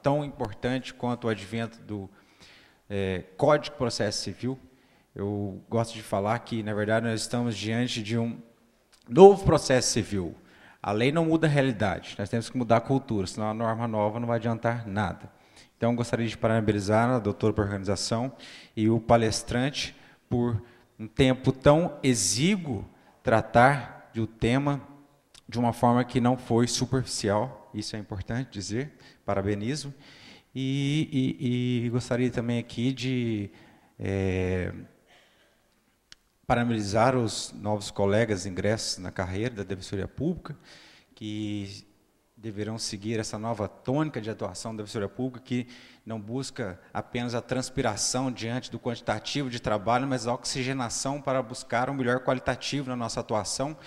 tão importante quanto o advento do Código de Processo Civil. Eu gosto de falar que, na verdade, nós estamos diante de um novo processo civil. A lei não muda a realidade, nós temos que mudar a cultura, senão a norma nova não vai adiantar nada. Então, gostaria de parabenizar a doutora pela organização e o palestrante por um tempo tão exíguo tratar do tema de uma forma que não foi superficial, isso é importante dizer, parabenizo. E gostaria também aqui de parabenizar os novos colegas ingressos na carreira da Defensoria Pública, que deverão seguir essa nova tônica de atuação da Defensoria Pública, que não busca apenas a transpiração diante do quantitativo de trabalho, mas a oxigenação para buscar um melhor qualitativo na nossa atuação,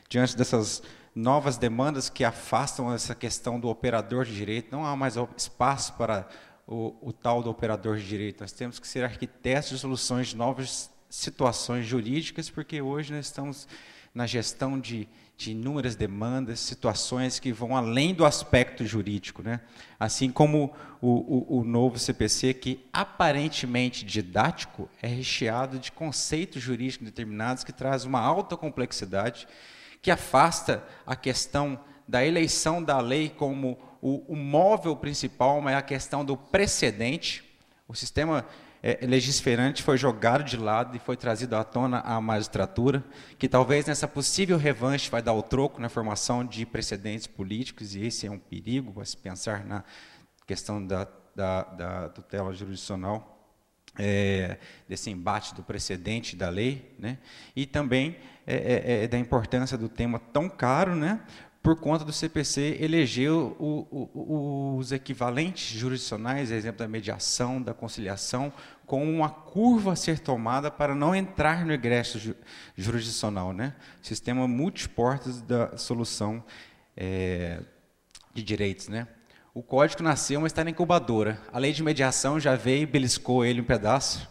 diante dessas novas demandas que afastam essa questão do operador de direito. Não há mais espaço para o tal do operador de direito. Nós temos que ser arquitetos de soluções de novas situações jurídicas, porque hoje nós estamos na gestão de inúmeras demandas, situações que vão além do aspecto jurídico, né? Assim como o novo CPC, que aparentemente didático, é recheado de conceitos jurídicos determinados que traz uma alta complexidade, que afasta a questão da eleição da lei como o móvel principal, mas a questão do precedente. O sistema legisferante foi jogado de lado e foi trazido à tona à magistratura, que talvez nessa possível revanche vai dar o troco na formação de precedentes políticos, e esse é um perigo, a se pensar na questão da tutela jurisdicional, desse embate do precedente da lei, né? E também da importância do tema tão caro, né? Por conta do CPC eleger os equivalentes jurisdicionais, exemplo da mediação, da conciliação, com uma curva a ser tomada para não entrar no egresso jurisdicional, né? Sistema multiportas da solução de direitos, né? O código nasceu, mas está na incubadora. A lei de mediação já veio e beliscou ele um pedaço.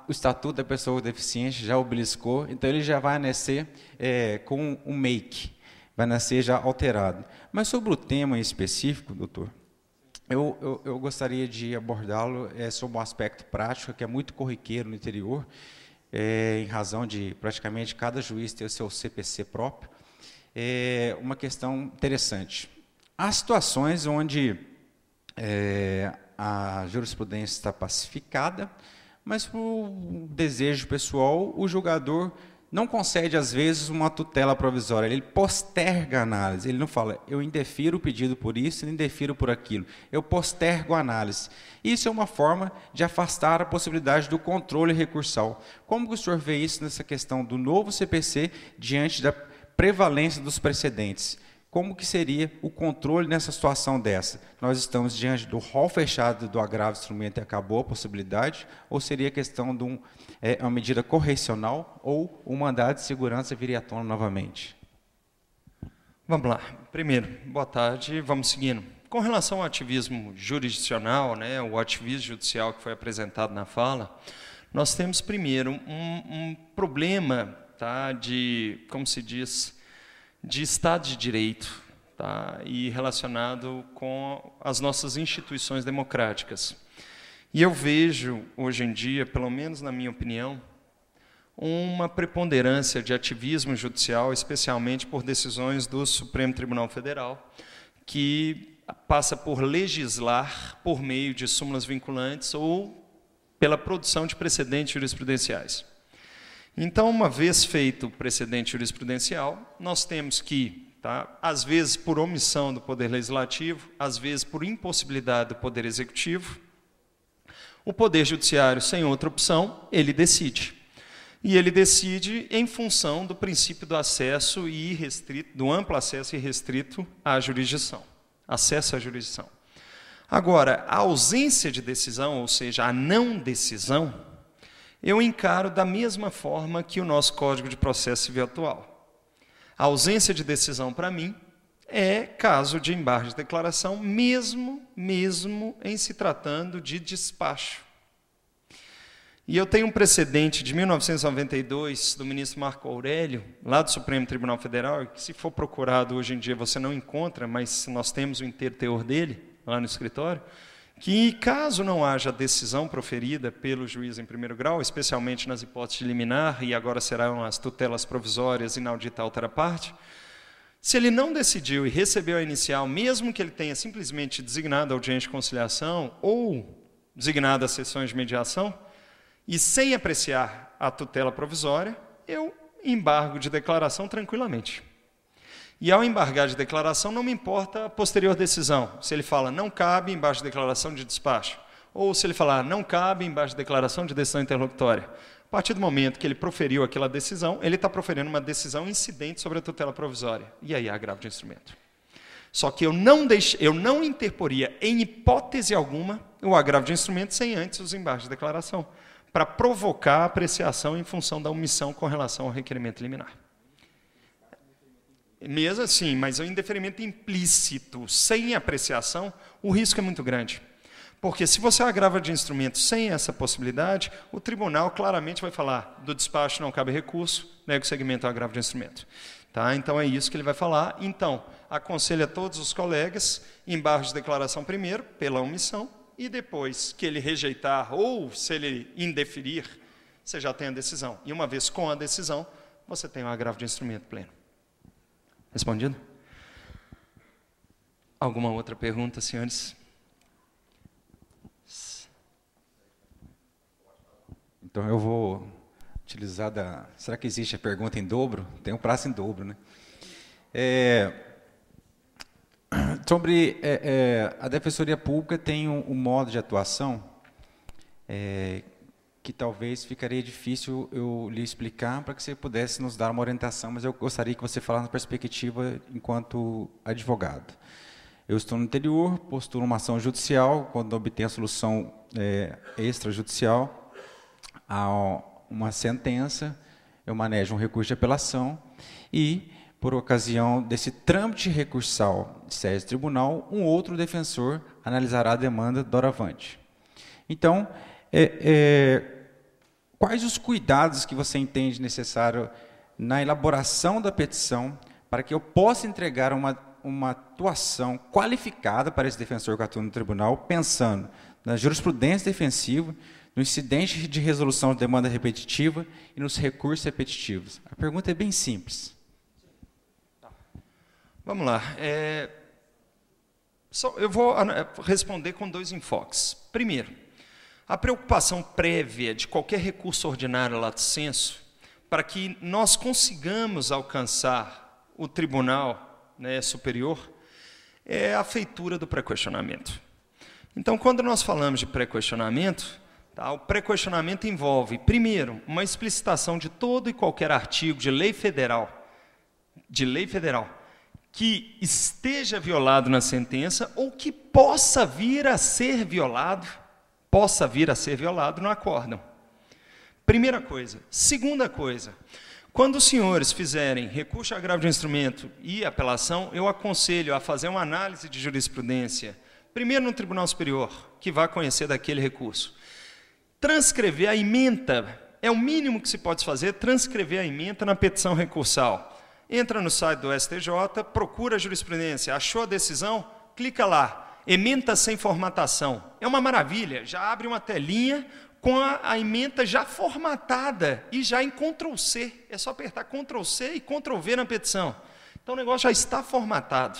O Estatuto da Pessoa Deficiente já o beliscou, então ele já vai nascer com um make. Vai nascer já alterado. Mas sobre o tema em específico, doutor, eu gostaria de abordá-lo sobre um aspecto prático, que é muito corriqueiro no interior, em razão de praticamente cada juiz ter o seu CPC próprio. Uma questão interessante. Há situações onde a jurisprudência está pacificada, mas, por desejo pessoal, o julgador não concede, às vezes, uma tutela provisória, ele posterga a análise, ele não fala, eu indefiro o pedido por isso, eu indefiro por aquilo, eu postergo a análise. Isso é uma forma de afastar a possibilidade do controle recursal. Como que o senhor vê isso nessa questão do novo CPC diante da prevalência dos precedentes? Como que seria o controle nessa situação dessa? Nós estamos diante do rol fechado do agravo instrumento e acabou a possibilidade? Ou seria questão de uma medida correcional ou um mandado de segurança viria à tona novamente? Vamos lá. Primeiro, boa tarde, vamos seguindo. Com relação ao ativismo jurisdicional, né, o ativismo judicial que foi apresentado na fala, nós temos primeiro um problema, tá, como se diz, de Estado de Direito, tá, e relacionado com as nossas instituições democráticas. E eu vejo, hoje em dia, pelo menos na minha opinião, uma preponderância de ativismo judicial, especialmente por decisões do Supremo Tribunal Federal, que passa por legislar por meio de súmulas vinculantes ou pela produção de precedentes jurisprudenciais. Então, uma vez feito o precedente jurisprudencial, nós temos que, tá, às vezes por omissão do Poder Legislativo, às vezes por impossibilidade do Poder Executivo, o Poder Judiciário, sem outra opção, ele decide. E ele decide em função do princípio do acesso irrestrito, do amplo acesso irrestrito à jurisdição, acesso à jurisdição. Agora, a ausência de decisão, ou seja, a não decisão, eu encaro da mesma forma que o nosso Código de Processo Civil atual. A ausência de decisão, para mim, é caso de embargo de declaração, mesmo em se tratando de despacho. E eu tenho um precedente de 1992, do ministro Marco Aurélio, lá do Supremo Tribunal Federal, que se for procurado hoje em dia você não encontra, mas nós temos o inteiro teor dele, lá no escritório, que caso não haja decisão proferida pelo juiz em primeiro grau, especialmente nas hipóteses de liminar, e agora serão as tutelas provisórias inaudita altera parte, se ele não decidiu e recebeu a inicial, mesmo que ele tenha simplesmente designado a audiência de conciliação ou designado as sessões de mediação, e sem apreciar a tutela provisória, eu embargo de declaração tranquilamente. E ao embargar de declaração, não me importa a posterior decisão. Se ele fala não cabe, embaixo de declaração de despacho. Ou se ele falar não cabe, embaixo de declaração de decisão interlocutória. A partir do momento que ele proferiu aquela decisão, ele está proferindo uma decisão incidente sobre a tutela provisória. E aí há agravo de instrumento. Só que eu não interporia, em hipótese alguma, o agravo de instrumento sem antes os embargos de declaração, para provocar a apreciação em função da omissão com relação ao requerimento liminar. Mesmo assim, mas o indeferimento implícito, sem apreciação, o risco é muito grande. Porque se você agrava de instrumento sem essa possibilidade, o tribunal claramente vai falar do despacho não cabe recurso, nega o segmento ao agravo de instrumento. Tá? Então é isso que ele vai falar. Então, aconselho a todos os colegas, embargos de declaração primeiro, pela omissão, e depois que ele rejeitar ou se ele indeferir, você já tem a decisão. E uma vez com a decisão, você tem o agravo de instrumento pleno. Respondido? Alguma outra pergunta, senhores? Então eu vou utilizar da... Será que existe a pergunta em dobro? Tem um prazo em dobro, né? Sobre a Defensoria Pública tem um modo de atuação que talvez ficaria difícil eu lhe explicar para que você pudesse nos dar uma orientação, mas eu gostaria que você falasse na perspectiva enquanto advogado. Eu estou no interior, postulo uma ação judicial, quando obtenho a solução extrajudicial, há uma sentença, eu manejo um recurso de apelação e, por ocasião desse trâmite recursal de sede de tribunal, um outro defensor analisará a demanda doravante. Então, quais os cuidados que você entende necessário na elaboração da petição para que eu possa entregar uma atuação qualificada para esse defensor que atua no tribunal, pensando na jurisprudência defensiva, no incidente de resolução de demanda repetitiva e nos recursos repetitivos? A pergunta é bem simples. Vamos lá. Eu vou responder com dois enfoques. Primeiro, a preocupação prévia de qualquer recurso ordinário lato sensu para que nós consigamos alcançar o tribunal, né, superior é a feitura do pré-questionamento. Então, quando nós falamos de pré-questionamento, tá, o pré-questionamento envolve, primeiro, uma explicitação de todo e qualquer artigo de lei federal, que esteja violado na sentença ou que possa vir a ser violado no acórdão. Primeira coisa. Segunda coisa, quando os senhores fizerem recurso a agravo de instrumento e apelação, eu aconselho a fazer uma análise de jurisprudência, primeiro no Tribunal Superior, que vai conhecer daquele recurso. Transcrever a ementa, é o mínimo que se pode fazer, transcrever a ementa na petição recursal. Entra no site do STJ, procura a jurisprudência, achou a decisão, clica lá, ementa sem formatação. É uma maravilha, já abre uma telinha com a ementa já formatada e já em Ctrl+C. É só apertar Ctrl+C e Ctrl+V na petição. Então o negócio já está formatado.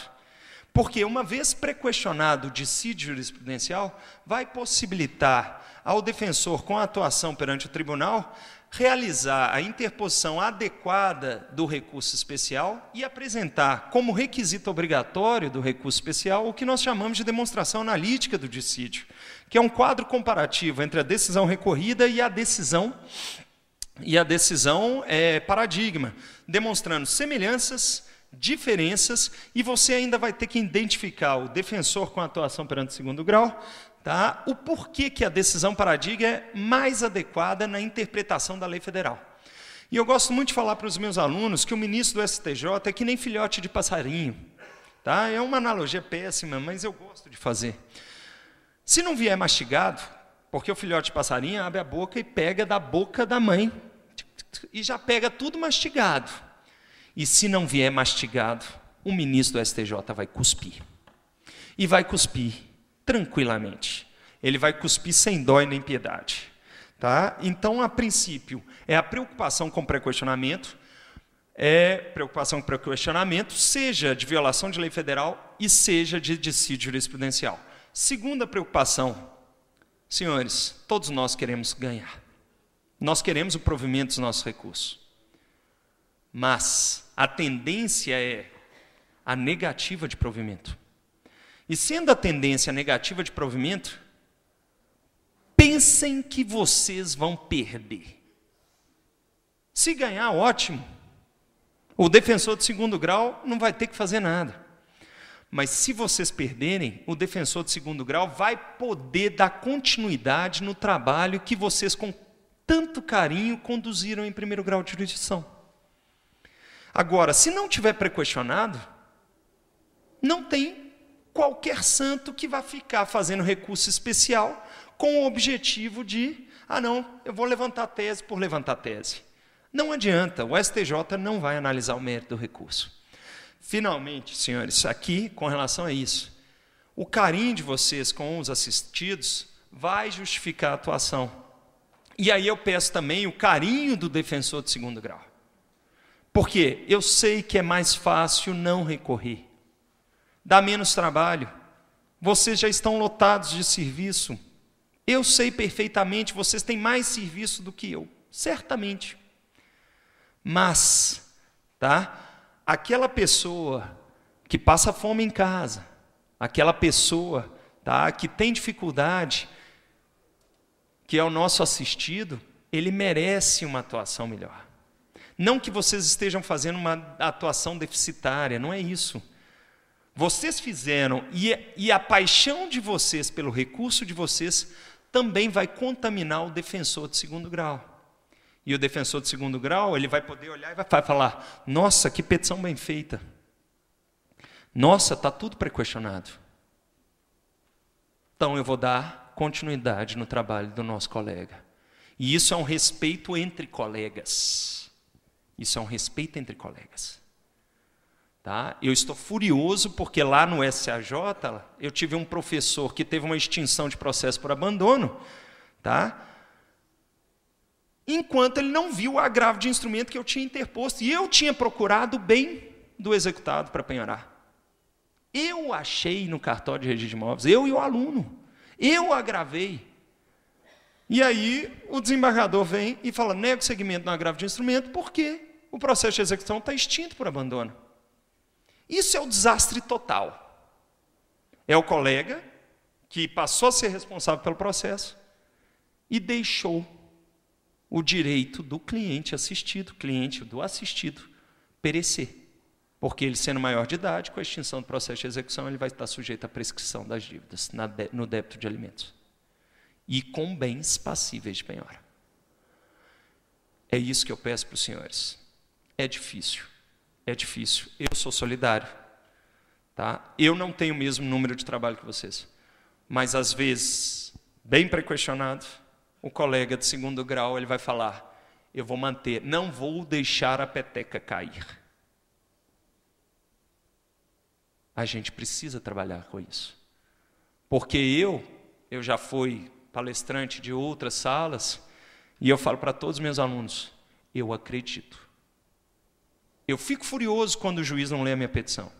Porque uma vez pré-questionado o dissídio jurisprudencial, vai possibilitar ao defensor, com a atuação perante o tribunal, realizar a interposição adequada do recurso especial e apresentar como requisito obrigatório do recurso especial o que nós chamamos de demonstração analítica do dissídio, que é um quadro comparativo entre a decisão recorrida e a decisão paradigma, demonstrando semelhanças, diferenças, e você ainda vai ter que identificar o defensor com a atuação perante o segundo grau, tá? O porquê que a decisão paradigma é mais adequada na interpretação da lei federal. E eu gosto muito de falar para os meus alunos que o ministro do STJ é que nem filhote de passarinho. Tá? É uma analogia péssima, mas eu gosto de fazer. Se não vier mastigado, porque o filhote de passarinho abre a boca e pega da boca da mãe, e já pega tudo mastigado. E se não vier mastigado, o ministro do STJ vai cuspir. E vai cuspir tranquilamente. Ele vai cuspir sem dó e nem piedade. Tá? Então, a princípio, é a preocupação com pré-questionamento, seja de violação de lei federal e seja de dissídio jurisprudencial. Segunda preocupação, senhores, todos nós queremos ganhar. Nós queremos o provimento dos nossos recursos. Mas a tendência é a negativa de provimento. E sendo a tendência negativa de provimento, pensem que vocês vão perder. Se ganhar, ótimo. O defensor de segundo grau não vai ter que fazer nada. Mas se vocês perderem, o defensor de segundo grau vai poder dar continuidade no trabalho que vocês com tanto carinho conduziram em primeiro grau de jurisdição. Agora, se não tiver pré-questionado, não tem qualquer santo que vá ficar fazendo recurso especial com o objetivo de, não, eu vou levantar tese por levantar tese. Não adianta, o STJ não vai analisar o mérito do recurso. Finalmente, senhores, aqui, com relação a isso, o carinho de vocês com os assistidos vai justificar a atuação. E aí eu peço também o carinho do defensor de segundo grau. Porque eu sei que é mais fácil não recorrer. Dá menos trabalho. Vocês já estão lotados de serviço. Eu sei perfeitamente, vocês têm mais serviço do que eu. Certamente. Mas, aquela pessoa que passa fome em casa, aquela pessoa, que tem dificuldade, que é o nosso assistido, ele merece uma atuação melhor. Não que vocês estejam fazendo uma atuação deficitária, não é isso. Vocês fizeram, e a paixão de vocês pelo recurso de vocês também vai contaminar o defensor de segundo grau. E o defensor de segundo grau, ele vai poder olhar e vai falar, nossa, que petição bem feita. Nossa, está tudo pré-questionado. Então eu vou dar continuidade no trabalho do nosso colega. E isso é um respeito entre colegas. Isso é um respeito entre colegas. Eu estou furioso porque lá no SAJ, eu tive um professor que teve uma extinção de processo por abandono, enquanto ele não viu o agravo de instrumento que eu tinha interposto. E eu tinha procurado o bem do executado para penhorar. Eu achei no cartório de registro de imóveis, eu e o aluno. Eu agravei. E aí o desembargador vem e fala, nega o segmento no agravo de instrumento porque o processo de execução está extinto por abandono. Isso é o desastre total. É o colega que passou a ser responsável pelo processo e deixou o direito do cliente assistido, perecer. Porque ele, sendo maior de idade, com a extinção do processo de execução, ele vai estar sujeito à prescrição das dívidas no débito de alimentos. E com bens passíveis de penhora. É isso que eu peço para os senhores. É difícil. Eu sou solidário. Eu não tenho o mesmo número de trabalho que vocês. Mas, às vezes, bem pré-questionado, o colega de segundo grau ele vai falar, eu vou manter, não vou deixar a peteca cair. A gente precisa trabalhar com isso. Porque eu já fui palestrante de outras salas, e eu falo para todos os meus alunos, eu acredito. Eu fico furioso quando o juiz não lê a minha petição.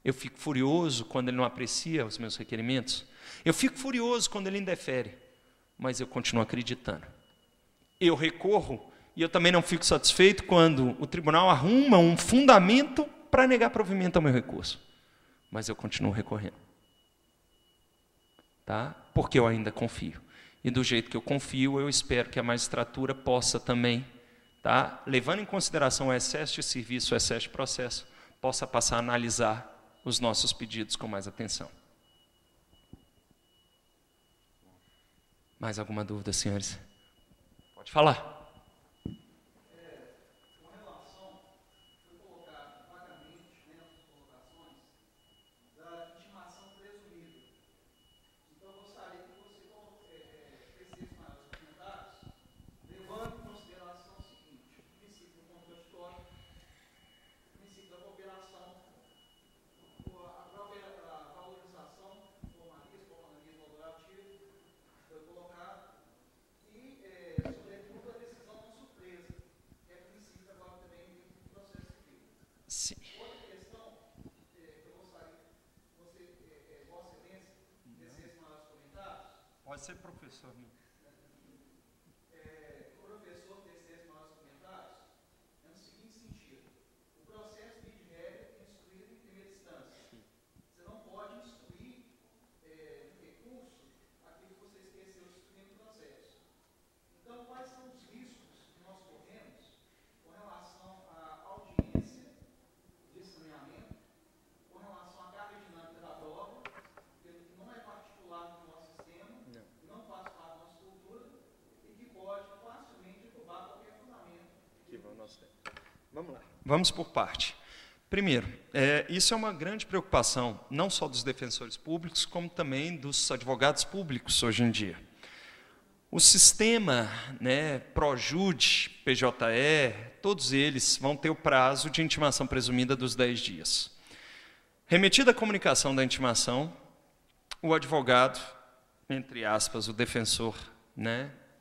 Eu fico furioso quando ele não aprecia os meus requerimentos. Eu fico furioso quando ele indefere. Mas eu continuo acreditando. Eu recorro, e eu também não fico satisfeito quando o tribunal arruma um fundamento para negar provimento ao meu recurso. Mas eu continuo recorrendo. Porque eu ainda confio. E do jeito que eu confio, eu espero que a magistratura possa também, levando em consideração o excesso de serviço, o excesso de processo, possa passar a analisar os nossos pedidos com mais atenção. Mais alguma dúvida, senhores? Pode falar. Pode ser professor. O professor fez esses nossos comentários no seguinte sentido: o processo de regra é instruído em primeira instância. Você não pode instruir recurso aquilo que você esqueceu de instruir no processo. Então, quais são os riscos que nós corremos com relação à audiência de saneamento, com relação à carga dinâmica da prova, que não é particular no nosso sistema, não faz parte da nossa cultura e que pode facilmente derrubar qualquer fundamento. Vamos lá. Vamos por parte. Primeiro, isso é uma grande preocupação, não só dos defensores públicos, como também dos advogados públicos hoje em dia. O sistema, Projude, PJE, todos eles vão ter o prazo de intimação presumida dos 10 dias. Remetida a comunicação da intimação, o advogado, entre aspas, o defensor,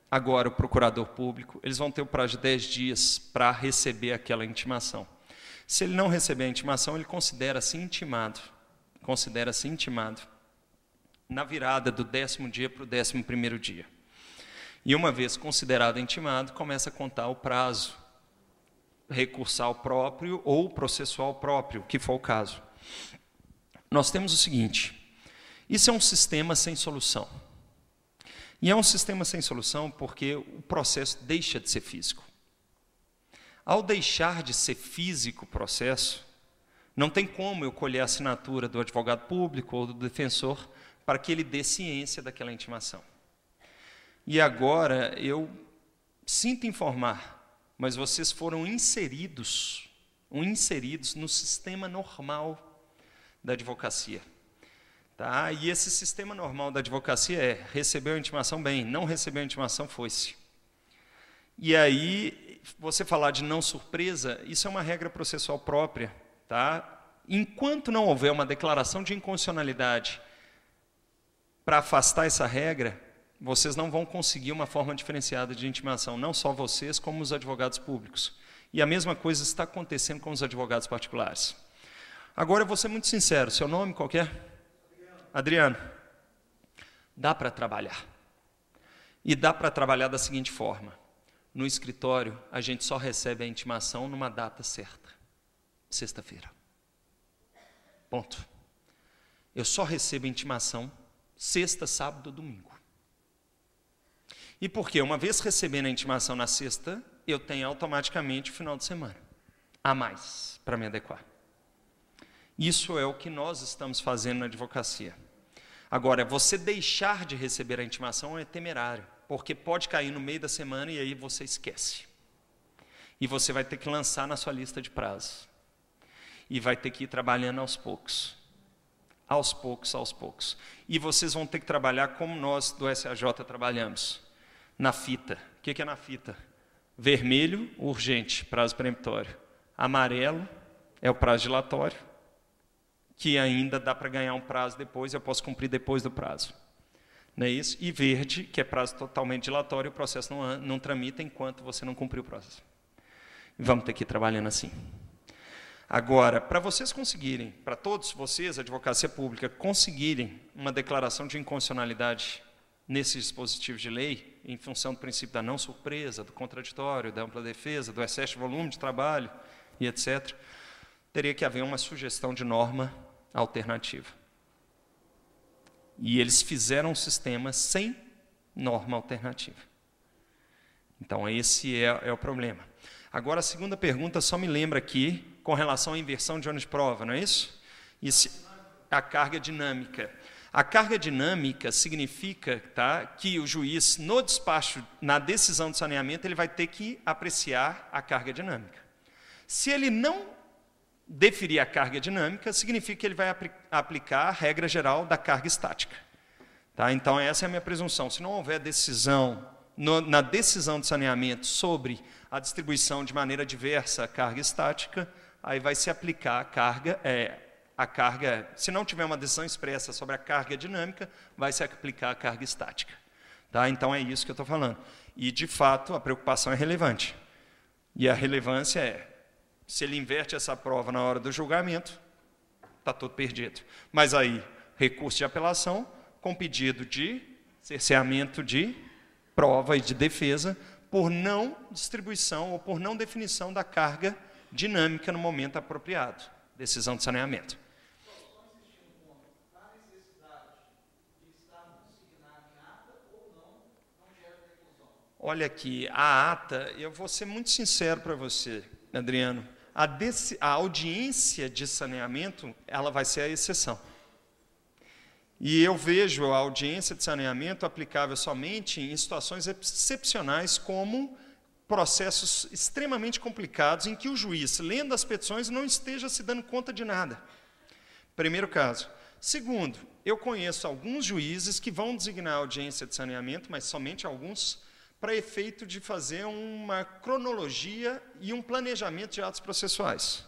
agora o procurador público, eles vão ter o prazo de 10 dias para receber aquela intimação. Se ele não receber a intimação, ele considera-se intimado na virada do 10º dia para o 11º dia. E uma vez considerado intimado, começa a contar o prazo recursal próprio ou processual próprio, que for o caso. Nós temos o seguinte: isso é um sistema sem solução. E é um sistema sem solução porque o processo deixa de ser físico. Ao deixar de ser físico o processo, não tem como eu colher a assinatura do advogado público ou do defensor para que ele dê ciência daquela intimação. E agora, eu sinto informar, mas vocês foram inseridos no sistema normal da advocacia. Tá? E esse sistema normal da advocacia recebeu a intimação bem, não recebeu a intimação, foi-se. E aí, você falar de não surpresa, isso é uma regra processual própria. Tá? Enquanto não houver uma declaração de inconstitucionalidade para afastar essa regra, vocês não vão conseguir uma forma diferenciada de intimação, não só vocês, como os advogados públicos. E a mesma coisa está acontecendo com os advogados particulares. Agora, eu vou ser muito sincero, seu nome qual que é? Adriano. Dá para trabalhar. E dá para trabalhar da seguinte forma: no escritório, a gente só recebe a intimação numa data certa, sexta-feira. Ponto. Eu só recebo a intimação sexta, sábado, domingo. E por quê? Uma vez recebendo a intimação na sexta, eu tenho automaticamente o final de semana a mais para me adequar. Isso é o que nós estamos fazendo na advocacia. Agora, você deixar de receber a intimação é temerário, porque pode cair no meio da semana e aí você esquece. E você vai ter que lançar na sua lista de prazos. E vai ter que ir trabalhando aos poucos. Aos poucos. E vocês vão ter que trabalhar como nós do SAJ trabalhamos. Na fita. O que é na fita? Vermelho, urgente, prazo peremptório. Amarelo é o prazo dilatório, que ainda dá para ganhar um prazo depois, eu posso cumprir depois do prazo. Não é isso? E verde, que é prazo totalmente dilatório, o processo não tramita enquanto você não cumprir o prazo. Vamos ter que ir trabalhando assim. Agora, para vocês conseguirem, para todos vocês, a advocacia pública, conseguirem uma declaração de inconstitucionalidade nesses dispositivos de lei, em função do princípio da não surpresa, do contraditório, da ampla defesa, do excesso de volume de trabalho e etc., teria que haver uma sugestão de norma alternativa. E eles fizeram um sistema sem norma alternativa. Então, esse é o problema. Agora, a segunda pergunta só me lembra aqui, com relação à inversão de ônus de prova, não é isso? A carga dinâmica. A carga dinâmica significa, que o juiz, no despacho, na decisão de saneamento, ele vai ter que apreciar a carga dinâmica. Se ele não deferir a carga dinâmica, significa que ele vai aplicar a regra geral da carga estática. Tá? Então, essa é a minha presunção. Se não houver decisão, na decisão de saneamento sobre a distribuição de maneira diversa a carga estática, aí vai se aplicar a carga, se não tiver uma decisão expressa sobre a carga dinâmica, vai se aplicar a carga estática. Tá? Então, é isso que eu estou falando. E, de fato, a preocupação é relevante. E a relevância se ele inverte essa prova na hora do julgamento, está tudo perdido. Mas aí, recurso de apelação, com pedido de Cerceamento de prova e de defesa por não distribuição ou por não definição da carga dinâmica no momento apropriado. Decisão de saneamento. Olha aqui, a ata, eu vou ser muito sincero para você, Adriano, a audiência de saneamento, ela vai ser a exceção. E eu vejo a audiência de saneamento aplicável somente em situações excepcionais, como processos extremamente complicados, em que o juiz, lendo as petições, não esteja se dando conta de nada. Primeiro caso. Segundo, eu conheço alguns juízes que vão designar audiência de saneamento, mas somente alguns, para efeito de fazer uma cronologia e um planejamento de atos processuais.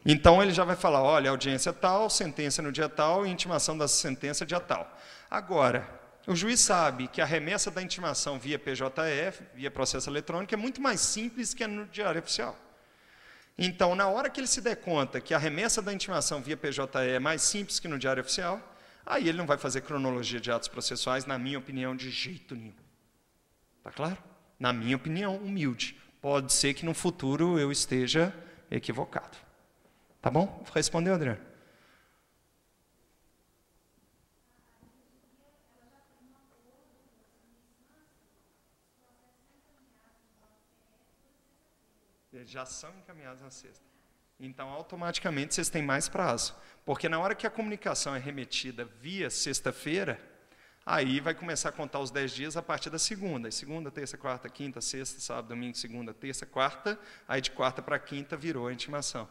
Então, ele já vai falar, olha, audiência tal, sentença no dia tal, e intimação da sentença dia tal. Agora, o juiz sabe que a remessa da intimação via PJF, via processo eletrônico, é muito mais simples que no diário oficial. Então, na hora que ele se der conta que a remessa da intimação via PJE é mais simples que no diário oficial, aí ele não vai fazer cronologia de atos processuais, na minha opinião, de jeito nenhum. Está claro? Na minha opinião, humilde. Pode ser que no futuro eu esteja equivocado. Tá bom? Respondeu, Adriano? Eles já são encaminhados na sexta. Então, automaticamente, vocês têm mais prazo. Porque na hora que a comunicação é remetida via sexta-feira, aí vai começar a contar os 10 dias a partir da segunda. E segunda, terça, quarta, quinta, sexta, sábado, domingo, segunda, terça, quarta. Aí de quarta para quinta virou a intimação.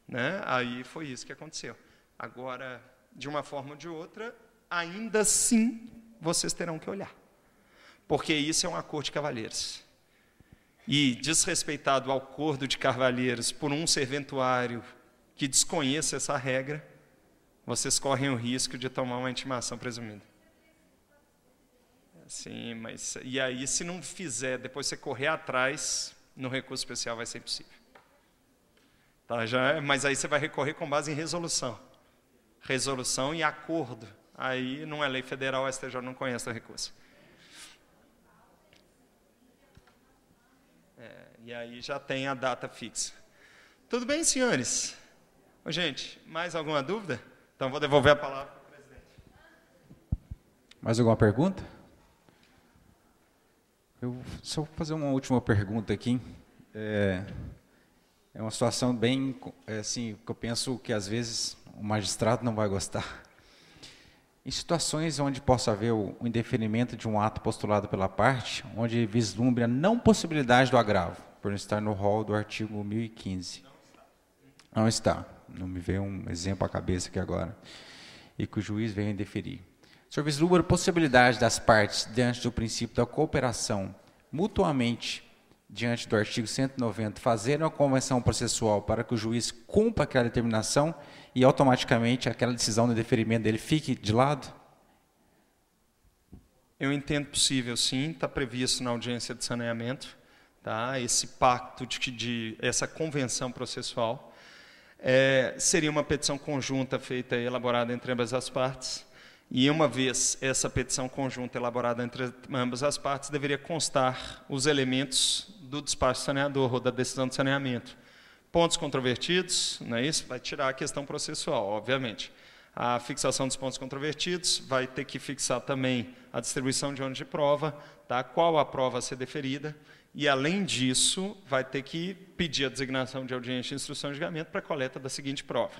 Né? Aí foi isso que aconteceu. Agora, de uma forma ou de outra, ainda assim, vocês terão que olhar. Porque isso é um acordo de cavalheiros. E desrespeitado ao acordo de cavalheiros por um serventuário que desconheça essa regra, vocês correm o risco de tomar uma intimação presumida. Sim, mas e aí, se não fizer, depois você correr atrás, no recurso especial vai ser impossível. Tá, mas aí você vai recorrer com base em resolução. Resolução e acordo. Aí não é lei federal, o STJ não conhece o recurso. E aí já tem a data fixa. Tudo bem, senhores? Ô, gente, mais alguma dúvida? Então vou devolver a palavra para o presidente. Mais alguma pergunta? Eu só vou fazer uma última pergunta aqui. É uma situação bem, assim, que eu penso que às vezes o magistrado não vai gostar. Em situações onde possa haver o indeferimento de um ato postulado pela parte, onde vislumbre a não possibilidade do agravo, por não estar no rol do artigo 1015. Não está. Não me veio um exemplo à cabeça aqui agora. E que o juiz venha indeferir. O senhor vislumbra a possibilidade das partes, diante do princípio da cooperação, mutuamente, diante do artigo 190, fazerem uma convenção processual para que o juiz cumpra aquela determinação e automaticamente aquela decisão de deferimento dele fique de lado? Eu entendo possível, sim, está previsto na audiência de saneamento, tá? Esse pacto, essa convenção processual. Seria uma petição conjunta feita e elaborada entre ambas as partes, e uma vez essa petição conjunta elaborada entre ambas as partes, deveria constar os elementos do despacho saneador ou da decisão de saneamento. Pontos controvertidos, não é isso? Vai tirar a questão processual, obviamente. A fixação dos pontos controvertidos, vai ter que fixar também a distribuição de ônus de prova, tá? Qual a prova a ser deferida, e, além disso, vai ter que pedir a designação de audiência de instrução de julgamento para a coleta da seguinte prova.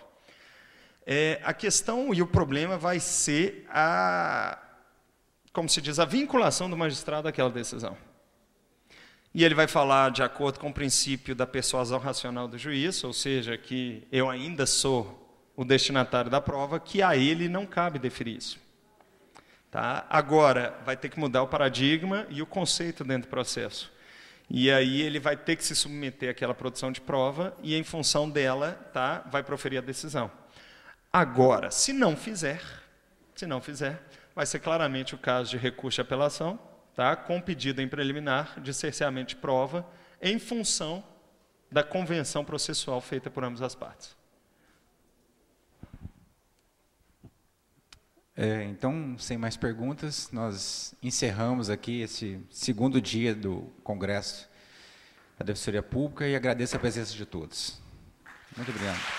A questão e o problema vai ser como se diz, a vinculação do magistrado àquela decisão. E ele vai falar de acordo com o princípio da persuasão racional do juiz, ou seja, que eu ainda sou o destinatário da prova, que a ele não cabe deferir isso. Tá? Agora, vai ter que mudar o paradigma e o conceito dentro do processo. E aí ele vai ter que se submeter àquela produção de prova e, em função dela, tá, vai proferir a decisão. Agora, se não fizer, vai ser claramente o caso de recurso de apelação, tá, com pedido em preliminar de cerceamento de prova em função da convenção processual feita por ambas as partes. Então, sem mais perguntas, nós encerramos aqui esse segundo dia do Congresso da Defensoria Pública e agradeço a presença de todos. Muito obrigado.